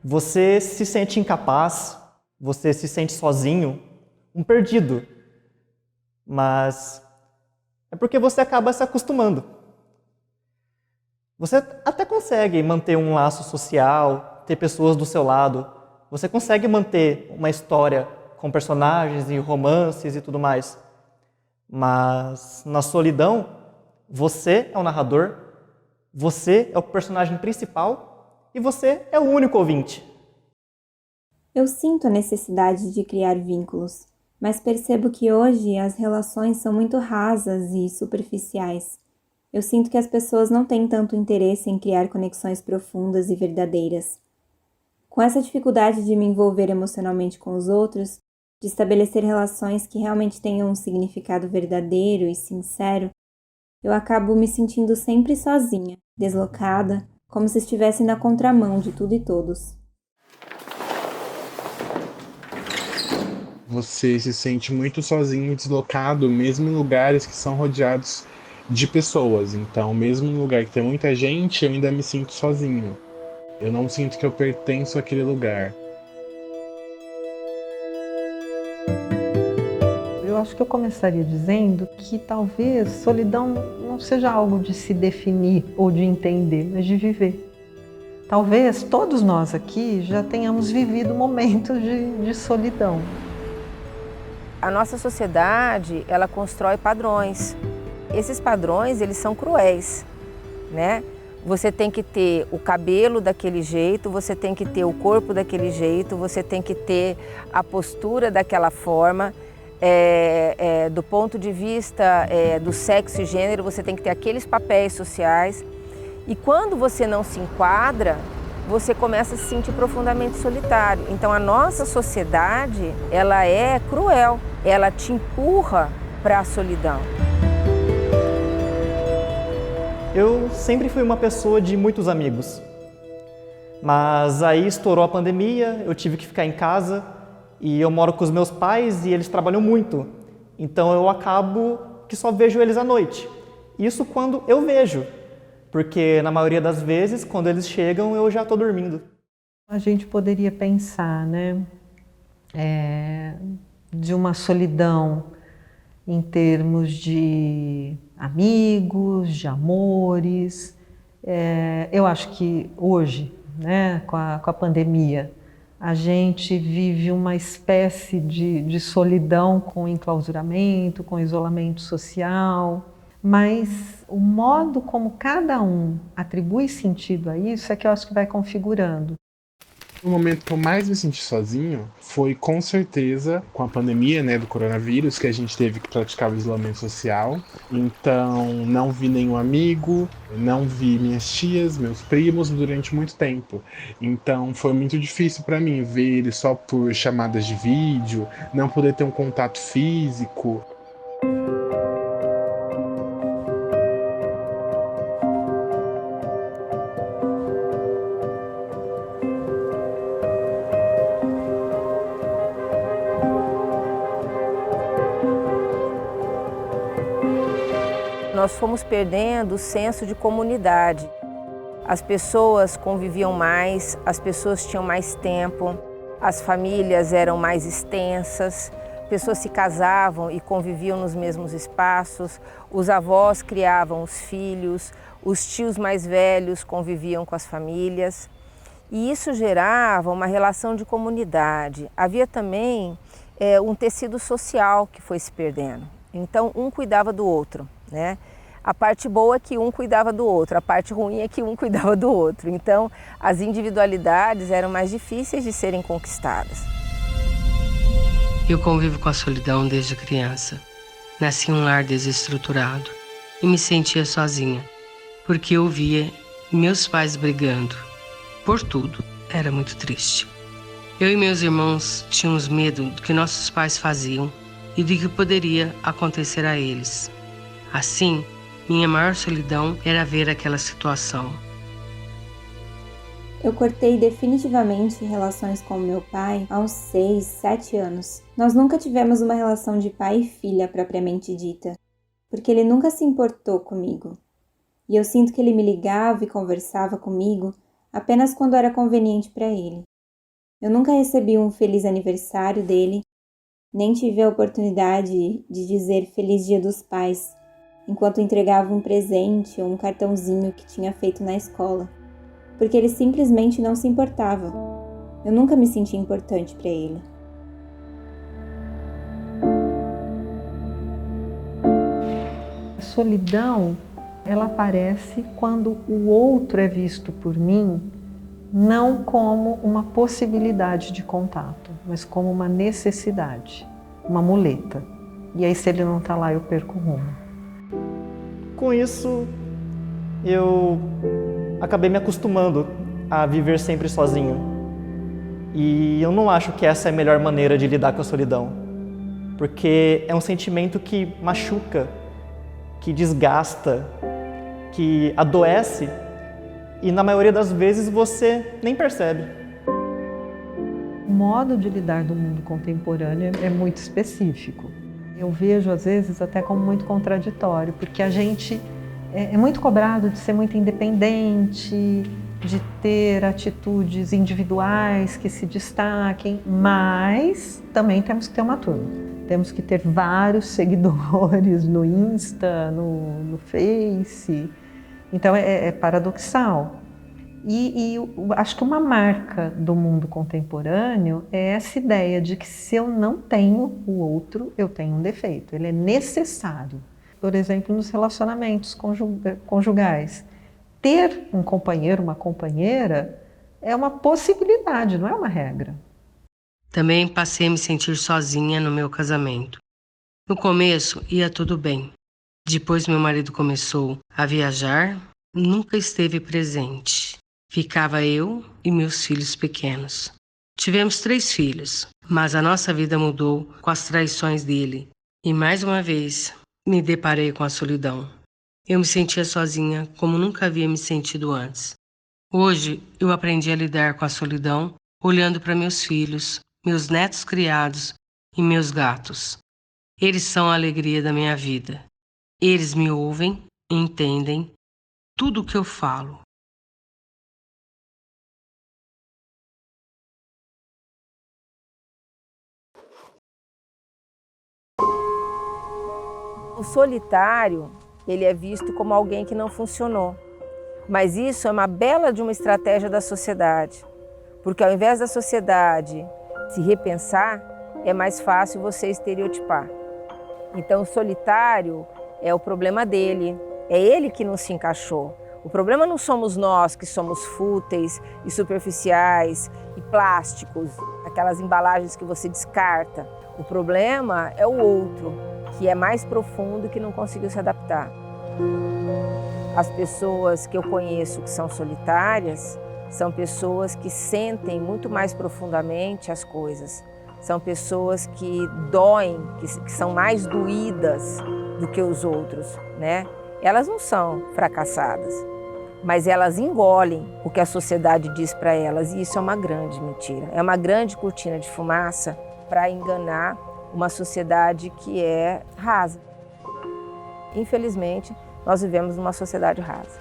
Você se sente incapaz, você se sente sozinho, um perdido. Mas é porque você acaba se acostumando. Você até consegue manter um laço social, ter pessoas do seu lado. Você consegue manter uma história com personagens e romances e tudo mais. Mas na solidão, você é o narrador, você é o personagem principal e você é o único ouvinte. Eu sinto a necessidade de criar vínculos, mas percebo que hoje as relações são muito rasas e superficiais. Eu sinto que as pessoas não têm tanto interesse em criar conexões profundas e verdadeiras. Com essa dificuldade de me envolver emocionalmente com os outros, de estabelecer relações que realmente tenham um significado verdadeiro e sincero, eu acabo me sentindo sempre sozinha, deslocada, como se estivesse na contramão de tudo e todos. Você se sente muito sozinho e deslocado, mesmo em lugares que são rodeados de pessoas. Então, mesmo em lugar que tem muita gente, eu ainda me sinto sozinho. Eu não sinto que eu pertenço àquele lugar. Eu acho que eu começaria dizendo que talvez solidão não seja algo de se definir ou de entender, mas de viver. Talvez todos nós aqui já tenhamos vivido momentos de solidão. A nossa sociedade, ela constrói padrões. Esses padrões, eles são cruéis, né? Você tem que ter o cabelo daquele jeito, você tem que ter o corpo daquele jeito, você tem que ter a postura daquela forma. Do ponto de vista do sexo e gênero, você tem que ter aqueles papéis sociais. E quando você não se enquadra, você começa a se sentir profundamente solitário. Então a nossa sociedade, ela é cruel, ela te empurra para a solidão. Eu sempre fui uma pessoa de muitos amigos. Mas aí estourou a pandemia, eu tive que ficar em casa e eu moro com os meus pais e eles trabalham muito. Então eu acabo que só vejo eles à noite. Isso quando eu vejo, porque na maioria das vezes, quando eles chegam, eu já estou dormindo. A gente poderia pensar, né, de uma solidão em termos de amigos, de amores. Eu acho que hoje, né, com a pandemia, a gente vive uma espécie de solidão com enclausuramento, com isolamento social, mas o modo como cada um atribui sentido a isso é que eu acho que vai configurando. O momento que eu mais me senti sozinho foi, com certeza, com a pandemia, né, do coronavírus, que a gente teve que praticar o isolamento social. Então, não vi nenhum amigo, não vi minhas tias, meus primos durante muito tempo. Então, foi muito difícil para mim ver eles só por chamadas de vídeo, não poder ter um contato físico. Nós fomos perdendo o senso de comunidade. As pessoas conviviam mais, as pessoas tinham mais tempo, as famílias eram mais extensas, pessoas se casavam e conviviam nos mesmos espaços, os avós criavam os filhos, os tios mais velhos conviviam com as famílias. E isso gerava uma relação de comunidade. Havia também um tecido social que foi se perdendo. Então, um cuidava do outro, né? A parte boa é que um cuidava do outro, a parte ruim é que um cuidava do outro. Então, as individualidades eram mais difíceis de serem conquistadas. Eu convivo com a solidão desde criança. Nasci em um lar desestruturado e me sentia sozinha, porque eu via meus pais brigando por tudo. Era muito triste. Eu e meus irmãos tínhamos medo do que nossos pais faziam e do que poderia acontecer a eles. Assim, minha maior solidão era ver aquela situação. Eu cortei definitivamente relações com meu pai há uns 6, 7 anos. Nós nunca tivemos uma relação de pai e filha propriamente dita, porque ele nunca se importou comigo. E eu sinto que ele me ligava e conversava comigo apenas quando era conveniente para ele. Eu nunca recebi um feliz aniversário dele, nem tive a oportunidade de dizer Feliz Dia dos Pais, enquanto entregava um presente ou um cartãozinho que tinha feito na escola, porque ele simplesmente não se importava. Eu nunca me senti importante para ele. A solidão, ela aparece quando o outro é visto por mim não como uma possibilidade de contato, mas como uma necessidade, uma muleta. E aí, se ele não está lá, eu perco o rumo. Com isso, eu acabei me acostumando a viver sempre sozinho. E eu não acho que essa é a melhor maneira de lidar com a solidão, porque é um sentimento que machuca, que desgasta, que adoece, e na maioria das vezes você nem percebe. O modo de lidar do mundo contemporâneo é muito específico. Eu vejo, às vezes, até como muito contraditório, porque a gente é muito cobrado de ser muito independente, de ter atitudes individuais que se destaquem, mas também temos que ter uma turma. Temos que ter vários seguidores no Insta, no Face. Então é paradoxal. E acho que uma marca do mundo contemporâneo é essa ideia de que se eu não tenho o outro, eu tenho um defeito. Ele é necessário. Por exemplo, nos relacionamentos conjugais. Ter um companheiro, uma companheira, é uma possibilidade, não é uma regra. Também passei a me sentir sozinha no meu casamento. No começo ia tudo bem. Depois meu marido começou a viajar, nunca esteve presente. Ficava eu e meus filhos pequenos. Tivemos 3 filhos, mas a nossa vida mudou com as traições dele. E mais uma vez me deparei com a solidão. Eu me sentia sozinha como nunca havia me sentido antes. Hoje eu aprendi a lidar com a solidão olhando para meus filhos, meus netos criados e meus gatos. Eles são a alegria da minha vida. Eles me ouvem, entendem tudo o que eu falo. O solitário, ele é visto como alguém que não funcionou. Mas isso é uma bela de uma estratégia da sociedade. Porque ao invés da sociedade se repensar, é mais fácil você estereotipar. Então o solitário é o problema dele, é ele que não se encaixou. O problema não somos nós que somos fúteis e superficiais e plásticos, aquelas embalagens que você descarta. O problema é o outro, que é mais profundo e que não conseguiu se adaptar. As pessoas que eu conheço que são solitárias são pessoas que sentem muito mais profundamente as coisas. São pessoas que doem, que são mais doídas do que os outros, né? Elas não são fracassadas, mas elas engolem o que a sociedade diz para elas, e isso é uma grande mentira. É uma grande cortina de fumaça para enganar uma sociedade que é rasa. Infelizmente, nós vivemos numa sociedade rasa.